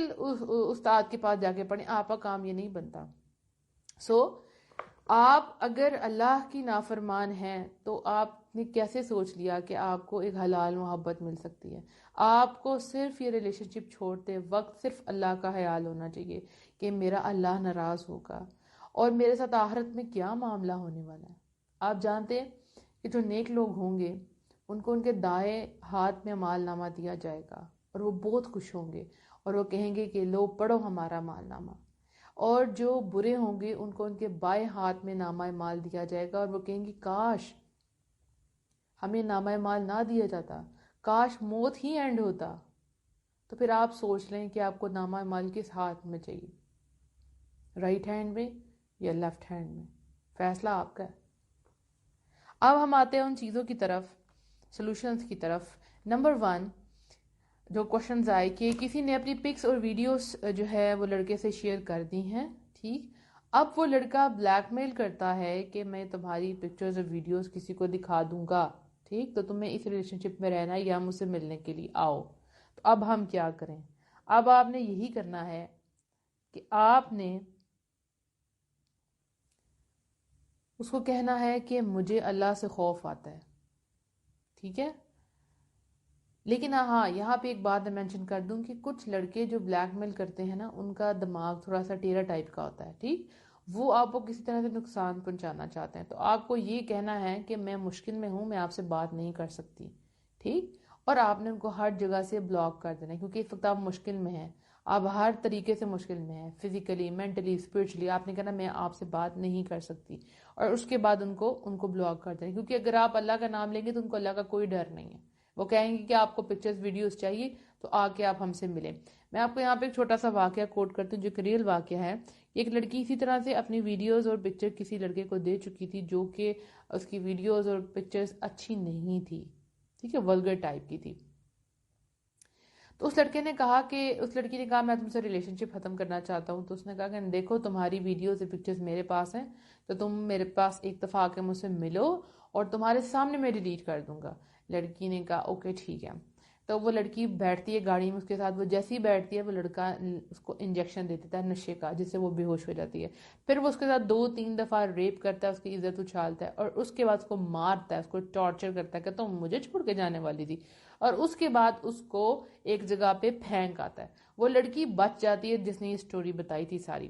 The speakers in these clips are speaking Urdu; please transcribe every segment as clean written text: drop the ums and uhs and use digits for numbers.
استاد کے پاس جا کے پڑھیں، آپ کا کام یہ نہیں بنتا. آپ اگر اللہ کی نافرمان ہیں تو آپ نے کیسے سوچ لیا کہ آپ کو ایک حلال محبت مل سکتی ہے؟ آپ کو صرف یہ ریلیشن شپ چھوڑتے وقت صرف اللہ کا خیال ہونا چاہیے کہ میرا اللہ ناراض ہوگا اور میرے ساتھ آخرت میں کیا معاملہ ہونے والا ہے. آپ جانتے ہیں کہ جو نیک لوگ ہوں گے ان کو ان کے دائیں ہاتھ میں مال نامہ دیا جائے گا اور وہ بہت خوش ہوں گے اور وہ کہیں گے کہ لو پڑھو ہمارا مال نامہ. اور جو برے ہوں گے ان کو ان کے بائیں ہاتھ میں نامہ مال دیا جائے گا اور وہ کہیں گے کاش ہمیں نامہ مال نہ دیا جاتا، کاش موت ہی اینڈ ہوتا. تو پھر آپ سوچ لیں کہ آپ کو نامہ مال کس ہاتھ میں چاہیے، رائٹ ہینڈ میں یا لیفٹ ہینڈ میں، فیصلہ آپ کا ہے. اب ہم آتے ہیں ان چیزوں کی طرف، سلوشنز کی طرف. نمبر 1 جو کوشچنز آئے کہ کسی نے اپنی پکس اور ویڈیوز جو ہے وہ لڑکے سے شیئر کر دی ہیں، ٹھیک. اب وہ لڑکا بلیک میل کرتا ہے کہ میں تمہاری پکچرز اور ویڈیوز کسی کو دکھا دوں گا، ٹھیک، تو تمہیں اس ریلیشن شپ میں رہنا ہے یا مجھ سے ملنے کے لیے آؤ. تو اب ہم کیا کریں؟ اب آپ نے یہی کرنا ہے کہ آپ نے اس کو کہنا ہے کہ مجھے اللہ سے خوف آتا ہے، ٹھیک ہے. لیکن ہاں یہاں پہ ایک بات میں مینشن کر دوں کہ کچھ لڑکے جو بلیک میل کرتے ہیں نا ان کا دماغ تھوڑا سا ٹیرا ٹائپ کا ہوتا ہے، ٹھیک. وہ آپ کو کسی طرح سے نقصان پہنچانا چاہتے ہیں. تو آپ کو یہ کہنا ہے کہ میں مشکل میں ہوں، میں آپ سے بات نہیں کر سکتی، ٹھیک. اور آپ نے ان کو ہر جگہ سے بلاک کر دینا ہے کیونکہ اس وقت آپ مشکل میں ہیں، آپ ہر طریقے سے مشکل میں ہیں، فزیکلی، مینٹلی، اسپرچولی. آپ نے کہنا میں آپ سے بات نہیں کر سکتی اور اس کے بعد ان کو بلاک کر دینا، کیونکہ اگر آپ اللہ کا نام لیں گے تو ان کو اللہ کا کوئی ڈر نہیں ہے. وہ کہیں گے کہ آپ کو پکچرز ویڈیوز چاہیے تو آ کے آپ ہم سے ملیں. میں آپ کو یہاں پہ ایک چھوٹا سا واقعہ کوٹ کرتی ہوں جو کہ ریل واقعہ ہے. ایک لڑکی اسی طرح سے اپنی ویڈیوز اور پکچر کسی لڑکے کو دے چکی تھی جو کہ اس کی ویڈیوز اور پکچرز اچھی نہیں تھی، ٹھیک ہے، ولگر ٹائپ کی تھی. تو اس لڑکی نے کہا میں تم سے ریلیشن شپ ختم کرنا چاہتا ہوں. تو اس نے کہا کہ دیکھو تمہاری ویڈیوز اور پکچرز میرے پاس ہیں تو تم میرے پاس ایک دفعہ آ کے مجھ سے ملو اور تمہارے سامنے میں ڈیلیٹ کر دوں گا. لڑکی نے کہا اوکے ٹھیک ہے. تو وہ لڑکی بیٹھتی ہے گاڑی میں اس کے ساتھ، وہ جیسی ہی بیٹھتی ہے وہ لڑکا اس کو انجیکشن دے دیتا ہے نشے کا جس سے وہ بے ہوش ہو جاتی ہے. پھر وہ اس کے ساتھ 2-3 دفعہ ریپ کرتا ہے، اس کی عزت اچھالتا ہے اور اس کے بعد اس کو مارتا ہے، اس کو ٹارچر کرتا ہے کہ تم مجھے چھوڑ کے جانے والی تھی. اور اس کے بعد اس کو ایک جگہ پہ پھینک آتا ہے. وہ لڑکی بچ جاتی ہے جس نے یہ سٹوری بتائی تھی ساری.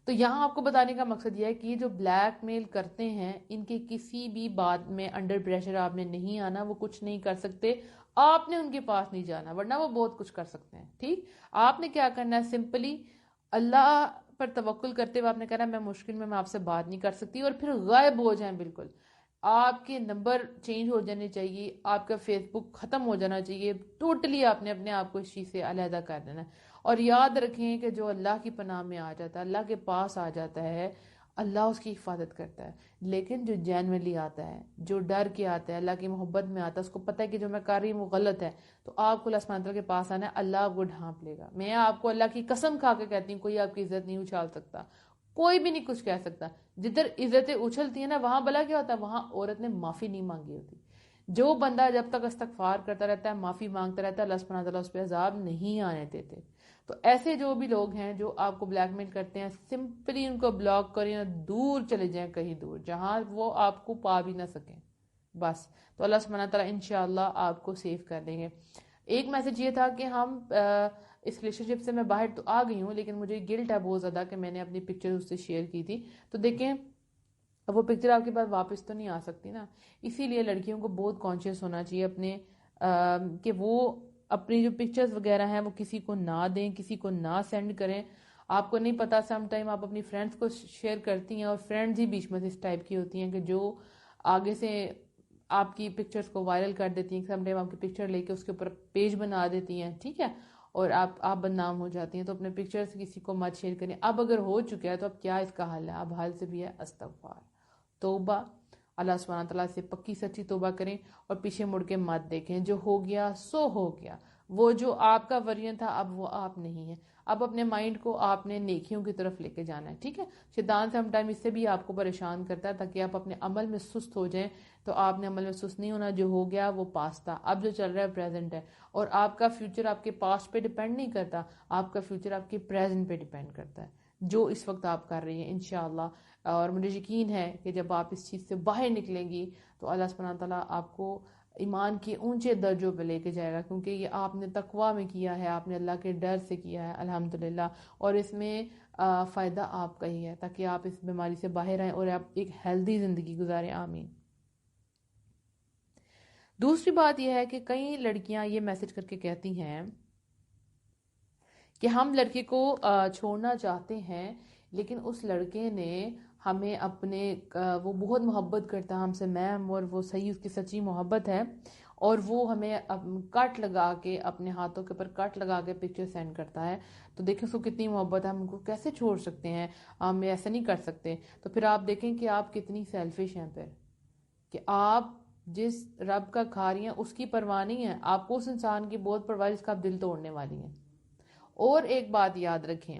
تو یہاں آپ کو بتانے کا مقصد یہ ہے کہ یہ جو بلیک میل کرتے ہیں ان کے کسی بھی بات میں انڈر پریشر آپ نے نہیں آنا، وہ کچھ نہیں کر سکتے. آپ نے ان کے پاس نہیں جانا ورنہ وہ بہت کچھ کر سکتے ہیں، ٹھیک. آپ نے کیا کرنا ہے، سمپلی اللہ پر توکل کرتے ہوئے آپ نے کہنا میں مشکل میں آپ سے بات نہیں کر سکتی اور پھر غائب ہو جائیں. بالکل آپ کے نمبر چینج ہو جانے چاہیے، آپ کا فیس بک ختم ہو جانا چاہیے، ٹوٹلی آپ نے اپنے آپ کو اس چیز سے علیحدہ کر دینا ہے. اور یاد رکھیں کہ جو اللہ کی پناہ میں آ جاتا ہے، اللہ کے پاس آ جاتا ہے، اللہ اس کی حفاظت کرتا ہے. لیکن جو جینولی آتا ہے، جو ڈر کے آتا ہے، اللہ کی محبت میں آتا ہے، اس کو پتہ ہے کہ جو میں کر رہی ہوں وہ غلط ہے، تو آپ کو اللہ سبحانہ وتعالیٰ کے پاس آنا ہے. اللہ آپ کو ڈھانپ لے گا. میں آپ کو اللہ کی قسم کھا کے کہتی ہوں کوئی آپ کی عزت نہیں اچھال سکتا، کوئی بھی نہیں کچھ کہہ سکتا. جدھر عزتیں اچھلتی ہیں نا وہاں بلا کیا ہوتا ہے، وہاں عورت نے معافی نہیں مانگی ہوتی. جو بندہ جب تک استغفار کرتا رہتا ہے، معافی مانگتا رہتا ہے، اللہ سبحانہ وتعالیٰ اس پہ عذاب نہیں آنے دیتے. تو ایسے جو بھی لوگ ہیں جو آپ کو بلیک میل کرتے ہیں، سمپلی ان کو بلاک کریں اور دور چلے جائیں، کہیں دور جہاں وہ آپ کو پا بھی نہ سکیں بس. تو اللہ سبحانہ تعالیٰ انشاءاللہ آپ کو سیو کر دیں گے. ایک میسج یہ تھا کہ ہم اس ریلیشن شپ سے میں باہر تو آ گئی ہوں لیکن مجھے گلٹ ہے بہت زیادہ کہ میں نے اپنی پکچر اس سے شیئر کی تھی. تو دیکھیں اب وہ پکچر آپ کے پاس واپس تو نہیں آ سکتی نا، اسی لیے لڑکیوں کو بہت کانشیس ہونا چاہیے اپنے کہ وہ اپنی جو پکچرز وغیرہ ہیں وہ کسی کو نہ دیں، کسی کو نہ سینڈ کریں. آپ کو نہیں پتا سم ٹائم آپ اپنی فرینڈز کو شیئر کرتی ہیں اور فرینڈز ہی بیچ میں سے اس ٹائپ کی ہوتی ہیں کہ جو آگے سے آپ کی پکچرز کو وائرل کر دیتی ہیں. سم ٹائم آپ کی پکچر لے کے اس کے اوپر پیج بنا دیتی ہیں، ٹھیک ہے، اور آپ بدنام ہو جاتی ہیں. تو اپنے پکچرز کسی کو مت شیئر کریں. اب اگر ہو چکا ہے تو اب کیا اس کا حل ہے؟ اب حل سے بھی ہے استغفار، توبہ. اللہ سبحانہ تعالیٰ سے پکی سچی توبہ کریں اور پیچھے مڑ کے مت دیکھیں. جو ہو گیا سو ہو گیا. وہ جو آپ کا ورژن تھا اب وہ آپ نہیں ہے. اب اپنے مائنڈ کو آپ نے نیکیوں کی طرف لے کے جانا ہے. ٹھیک ہے. شیطان سم ٹائم اس سے بھی آپ کو پریشان کرتا ہے تاکہ آپ اپنے عمل میں سست ہو جائیں. تو آپ نے عمل میں سست نہیں ہونا. جو ہو گیا وہ پاسٹ تھا. اب جو چل رہا ہے پریزنٹ ہے. اور آپ کا فیوچر آپ کے پاسٹ پہ ڈیپینڈ نہیں کرتا. آپ کا فیوچر آپ کے پریزنٹ پہ ڈیپینڈ کرتا ہے جو اس وقت آپ کر رہی ہیں انشاءاللہ. اور مجھے یقین ہے کہ جب آپ اس چیز سے باہر نکلیں گی تو اللہ سبحانہ وتعالیٰ آپ کو ایمان کے اونچے درجوں پہ لے کے جائے گا. کیونکہ یہ آپ نے تقوی میں کیا ہے, آپ نے اللہ کے ڈر سے کیا ہے الحمدللہ. اور اس میں فائدہ آپ کا ہی ہے تاکہ آپ اس بیماری سے باہر آئیں اور آپ ایک ہیلدی زندگی گزاریں. آمین. دوسری بات یہ ہے کہ کئی لڑکیاں یہ میسج کر کے کہتی ہیں کہ ہم لڑکے کو چھوڑنا چاہتے ہیں لیکن اس لڑکے نے ہمیں اپنے وہ بہت محبت کرتا ہے ہم سے میم, اور وہ صحیح اس کی سچی محبت ہے, اور وہ ہمیں کٹ لگا کے اپنے ہاتھوں کے اوپر کٹ لگا کے پکچر سینڈ کرتا ہے. تو دیکھیں اس کو کتنی محبت ہے, ہم ان کو کیسے چھوڑ سکتے ہیں, ہم ایسا نہیں کر سکتے. تو پھر آپ دیکھیں کہ آپ کتنی سیلفش ہیں پھر, کہ آپ جس رب کا کھا رہی ہیں اس کی پرواہ نہیں ہے, آپ کو اس انسان کی بہت پرواہ جس کا آپ دل توڑنے والی ہیں. اور ایک بات یاد رکھیں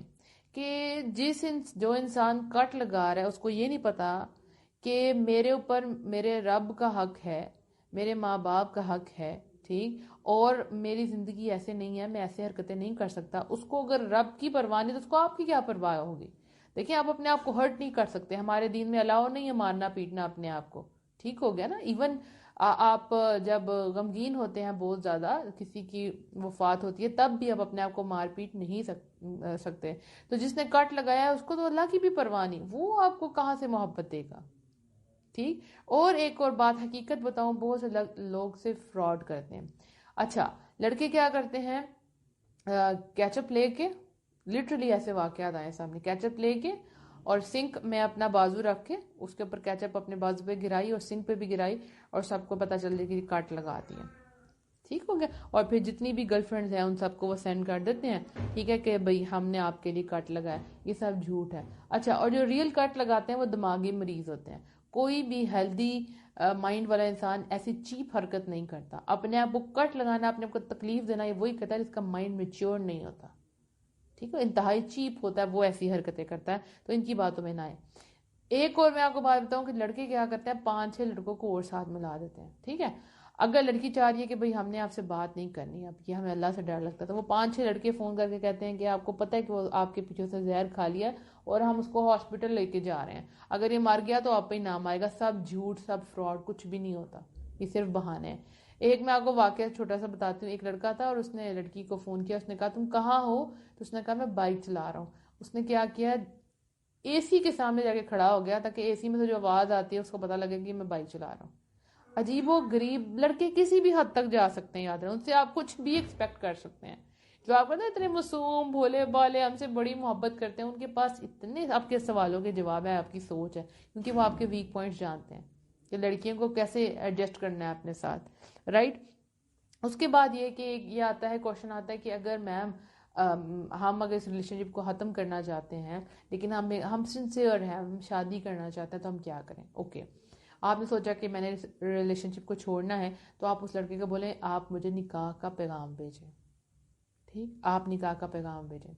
کہ جو انسان کٹ لگا رہا ہے اس کو یہ نہیں پتا کہ میرے اوپر میرے رب کا حق ہے, میرے ماں باپ کا حق ہے, ٹھیک, اور میری زندگی ایسے نہیں ہے, میں ایسے حرکتیں نہیں کر سکتا. اس کو اگر رب کی پرواہ نہیں تو اس کو آپ کی کیا پرواہ ہوگی. دیکھیں آپ اپنے آپ کو ہرٹ نہیں کر سکتے, ہمارے دین میں الاؤ نہیں ہے مارنا پیٹنا اپنے آپ کو. ٹھیک ہو گیا نا. ایون آپ جب غمگین ہوتے ہیں بہت زیادہ, کسی کی وفات ہوتی ہے, تب بھی آپ اپنے آپ کو مار پیٹ نہیں سکتے. تو جس نے کٹ لگایا ہے اس کو تو اللہ کی بھی پرواہ نہیں, وہ آپ کو کہاں سے محبت دے گا. ٹھیک. اور ایک اور بات حقیقت بتاؤں, بہت سے لوگ سے فراڈ کرتے ہیں. اچھا, لڑکے کیا کرتے ہیں, کیچپ لے کے, لٹرلی ایسے واقعات آئے سامنے, کیچپ لے کے اور سنک میں اپنا بازو رکھ کے اس کے اوپر کیچپ اپنے بازو پہ گرائی اور سنک پہ بھی گرائی, اور سب کو پتا چل جائے کہ کٹ لگا دی ہے. ٹھیک ہو گیا. اور پھر جتنی بھی گرل فرینڈز ہیں ان سب کو وہ سینڈ کر دیتے ہیں, ٹھیک ہے, کہ بھئی ہم نے آپ کے لیے کٹ لگایا. یہ سب جھوٹ ہے. اچھا, اور جو ریئل کٹ لگاتے ہیں وہ دماغی مریض ہوتے ہیں. کوئی بھی ہیلدی مائنڈ والا انسان ایسی چیپ حرکت نہیں کرتا. اپنے آپ کو کٹ لگانا, اپنے آپ کو تکلیف دینا, یہ وہی کرتا ہے جس کا مائنڈ میچور نہیں ہوتا. ٹھیک ہے, انتہائی چیپ ہوتا ہے, وہ ایسی حرکتیں کرتا ہے. تو ان کی باتوں میں نہ آئے. ایک اور میں آپ کو بات بتاؤں کہ لڑکے کیا کرتے ہیں, 5-6 لڑکوں کو اور ساتھ ملا دیتے ہیں. ٹھیک ہے. اگر لڑکی چاہ رہی ہے کہ بھئی ہم نے آپ سے بات نہیں کرنی, اب یہ ہمیں اللہ سے ڈر لگتا ہے, تو وہ 5-6 لڑکے فون کر کے کہتے ہیں کہ آپ کو پتہ ہے کہ وہ آپ کے پیچھے سے زہر کھا لیا اور ہم اس کو ہاسپٹل لے کے جا رہے ہیں, اگر یہ مر گیا تو آپ پہ ہی نام آئے گا. سب جھوٹ, سب فراڈ, کچھ بھی نہیں ہوتا, یہ صرف بہانے ہیں. ایک میں آپ کو واقعہ چھوٹا سا بتاتی ہوں. ایک لڑکا تھا اور اس نے لڑکی کو فون کیا, اس نے کہا تم کہاں ہو, تو اس نے کہا میں بائک چلا رہا ہوں. اس نے کیا کیا, اے سی کے سامنے جا کے کھڑا ہو گیا تاکہ اے سی میں سے جو آواز آتی ہے اس کو پتہ لگے کہ میں بائک چلا رہا ہوں. عجیب و غریب لڑکے کسی بھی حد تک جا سکتے ہیں, یاد رہے, ان سے آپ کچھ بھی ایکسپیکٹ کر سکتے ہیں. جو آپ کہتے ہیں اتنے معصوم بھولے بالے ہم سے بڑی محبت کرتے ہیں, ان کے پاس اتنے آپ کے سوالوں کے جواب ہے, آپ کی سوچ ہے, کیونکہ وہ آپ کے ویک پوائنٹس جانتے ہیں کہ لڑکیوں کو کیسے ایڈجسٹ کرنا ہے اپنے ساتھ, رائٹ. اس کے بعد یہ کہ یہ آتا ہے, کوشچن آتا ہے کہ اگر میم ہم اگر اس ریلیشن شپ کو ختم کرنا چاہتے ہیں لیکن ہم سنسیئر ہیں, ہم شادی کرنا چاہتے ہیں, تو ہم کیا کریں. اوکے, آپ نے سوچا کہ میں نے ریلیشن شپ کو چھوڑنا ہے, تو آپ اس لڑکے کو بولیں آپ مجھے نکاح کا پیغام بھیجیں. ٹھیک, آپ نکاح کا پیغام بھیجیں.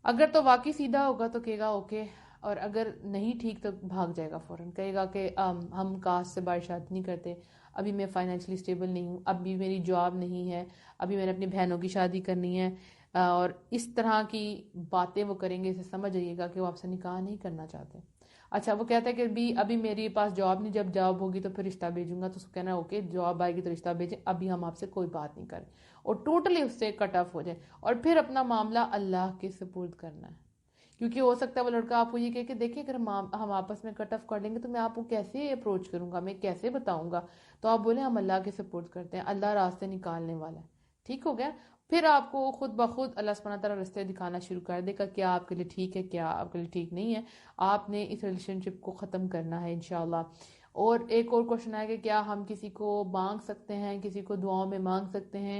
اگر تو واقعی سیدھا ہوگا تو کہے گا اوکے, اور اگر نہیں ٹھیک تو بھاگ جائے گا فوراً, کہے گا کہ ہم کاسٹ سے باہر شادی نہیں کرتے, ابھی میں فائنینشلی اسٹیبل نہیں ہوں, ابھی میری جاب نہیں ہے, ابھی میں نے اپنی بہنوں کی شادی کرنی ہے, اور اس طرح کی باتیں وہ کریں گے. اسے سمجھ جائیے گا کہ وہ آپ سے نکاح نہیں کرنا چاہتے. اچھا, وہ کہتا ہے کہ ابھی میرے پاس جاب نہیں, جب جاب ہوگی تو پھر رشتہ بھیجوں گا. تو اس کو کہنا اوکے, جاب آئے گی تو رشتہ بھیجیں, ابھی ہم آپ سے کوئی بات نہیں کریں, اور ٹوٹلی اس سے کٹ آف ہو جائے, اور پھر اپنا معاملہ اللہ کے سپرد کرنا ہے. کیونکہ ہو سکتا ہے وہ لڑکا آپ کو یہ کہے کہ دیکھیں اگر ہم آپس میں کٹ آف کر لیں گے تو میں آپ کو کیسے اپروچ کروں گا, میں کیسے بتاؤں گا. تو آپ بولیں ہم اللہ کے سپورٹ کرتے ہیں, اللہ راستے نکالنے والا ہے. ٹھیک ہو گیا. پھر آپ کو خود بخود اللہ سبحانہ تعالیٰ راستے دکھانا شروع کر دے گا, کیا آپ کے لیے ٹھیک ہے, کیا آپ کے لیے ٹھیک نہیں ہے. آپ نے اس ریلیشن شپ کو ختم کرنا ہے انشاءاللہ. اور ایک اور کوشچن ہے کہ کیا ہم کسی کو مانگ سکتے ہیں, کسی کو دعاؤں میں مانگ سکتے ہیں.